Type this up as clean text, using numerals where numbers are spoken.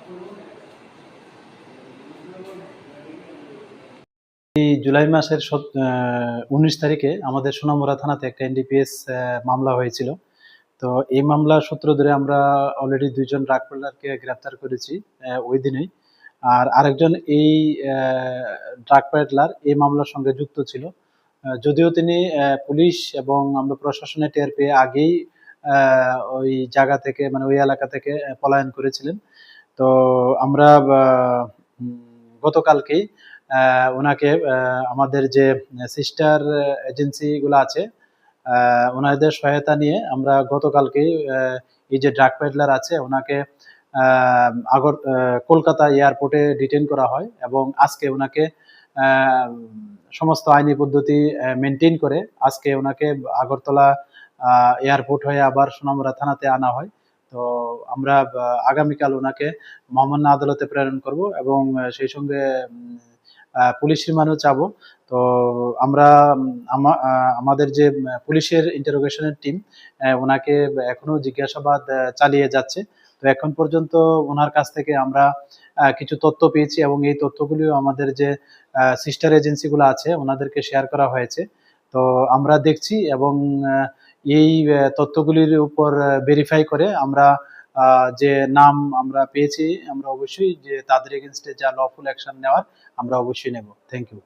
এই জুলাই মাসের 19 তারিখে আমাদের সোনামুড়া থানাতে একটা এনডিপিএস মামলা হয়েছিল। তো এই মামলার সূত্র ধরে আমরা অলরেডি ২ জন ড্রাগ পেডলারকে গ্রেপ্তার করেছি ওই দিনেই। আর আরেকজন এই ড্রাগ পেডলার এই মামলার সঙ্গে যুক্ত ছিল। যদিও তিনি পুলিশ এবং আমরা প্রশাসনে টের পেয়ে আগেই ওই জায়গা থেকে মানে ওই এলাকা থেকে পলায়ন করেছিলেন। তো আমরা গতকালকেই ওনাকে আমাদের যে সিস্টার এজেন্সি গুলো আছে ওনাদের সহায়তা নিয়ে আমরা গতকালকেই এই যে ড্রাগ পেডলার আছে ওনাকে কলকাতা এয়ারপোর্টে ডিটেইন করা হয় এবং আজকে ওনাকে সমস্ত আইনি পদ্ধতি মেনটেন করে আজকে ওনাকে আগরতলা এয়ারপোর্ট হয়ে আবার সোনামুড়া থানাতে আনা হয়। তো আমরা আগামীকাল ওনাকে মহামান্য আদালতে প্রেরণ করব এবং সেই সঙ্গে পুলিশ রিমান্ডও চাবো। তো আমরা আমাদের যে পুলিশের ইন্টারোগেশনের টিম ওনাকে এখনো জিজ্ঞাসাবাদ চালিয়ে যাচ্ছে। তো এখন পর্যন্ত ওনার কাছ থেকে আমরা কিছু তথ্য পেয়েছি এবং এই তথ্যগুলিও আমাদের যে সিস্টার এজেন্সিগুলো আছে ওনাদেরকে শেয়ার করা হয়েছে। তো আমরা দেখছি এবং এই তথ্যগুলির উপর ভেরিফাই করে আমরা যে নাম আমরা পেয়েছি আমরা অবশ্যই যে তাদের এগেনস্টে যা লফুল অ্যাকশন নেওয়ার আমরা অবশ্যই নেব। Thank you.